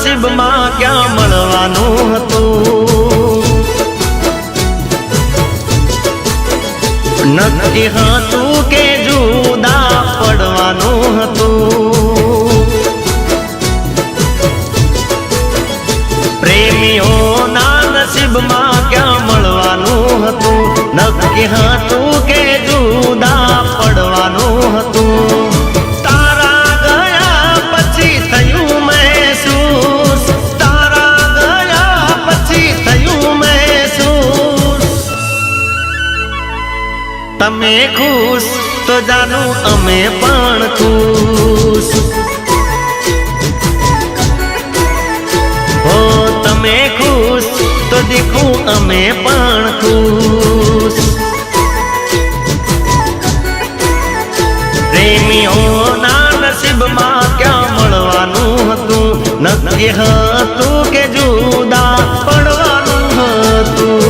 નસીબમાં ક્યાં મળવાનું હતું, નક્કી હતું કે જુદા પડવાનું હતું। પ્રેમીઓના નસીબમાં ક્યાં મળવાનું હતું, નક્કી હતું કે જુદા પડવાનું હતું। તારા ગયા પછી થયું મહેસૂસ, તારા ગયા પછી થયું મહેસૂસ। તમે ખુશ તો જાનું અમે પણ ખુશ, હો તમે ખુશ તો દીખું અમે પણ ખુશ। પ્રેમીઓના નસીબમાં ક્યાં મળવાનું હતું, નક્કી હતું કે જુદા પડવાનું હતું।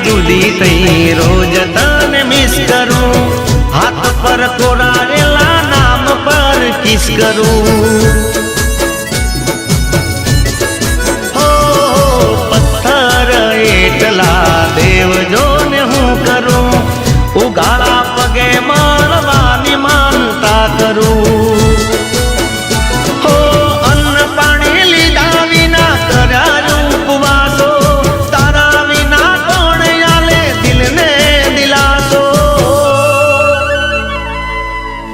જુદી થઈ રોજ તને મિસ કરું, હાથ પર કોરાયેલા નામ પર કિસ કરું। હો પથ્થર એટલા દેવજો ને હું કરું, ઉગાડા પગે મળવાની માનતા કરું। હો અન્ન પાણી લીધા વિના કર્યા ઉપવાસો,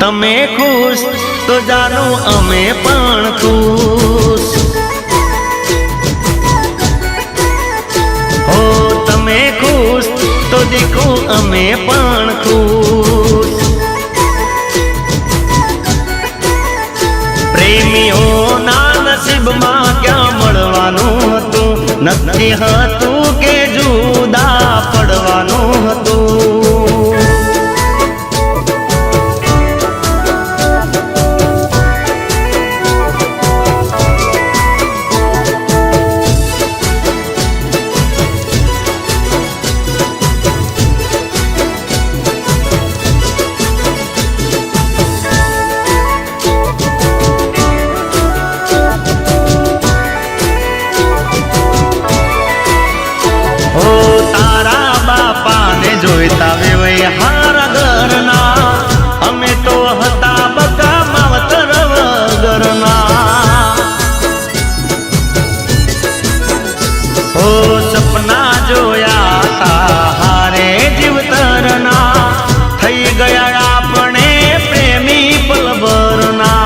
તમે ખુશ તો જાનું અમે પણ ખુશ, હો તમે ખુશ તો દીખું અમે પણ ખુશ। પ્રેમીઓના નસીબમાં ક્યાં મળવાનું હતું, નક્કી હતું કે જુદા પડવાનું હતું। જોઈતા વેવૈ હારા ઘરના, અમે તો હતા બકા માવતર વગરના। ઓ સપના જોયા તા હારે જીવતરના, થઈ ગયા આપણે પ્રેમી પલભરના।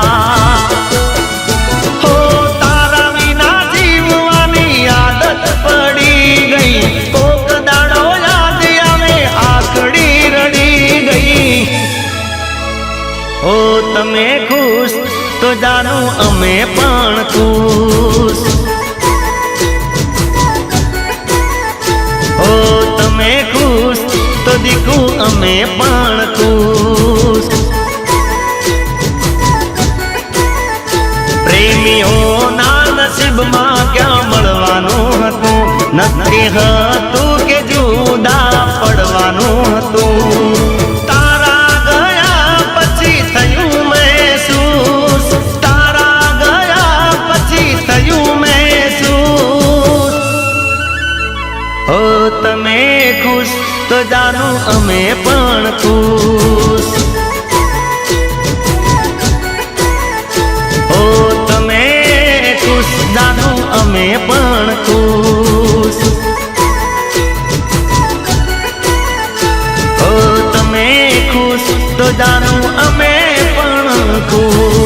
હો તારા વિના જીવવાની આદત પડી ગઈ, કોક દાડો આકડી રડી ગઈ। ઓ તમે ખુશ તો જાનું અમે પણ ખુશ, ઓ તમે ખુશ તો દીખું અમે પણ ખુશ। પ્રેમીઓના નસીબમાં ક્યાં મળવાનું હતું, નક્કી હતું કે જુદા પડવાનું હતું। તારા ગયા પછી થયું મહેસૂસ, તારા ગયા પછી થયું મહેસૂસ। હો તમે ખુશ તો જાનું અમે પણ ખુશ, હો તમે ખુશ જાનું અમે પણ ખુશ। તો જાનું અમે પણ ખુશ।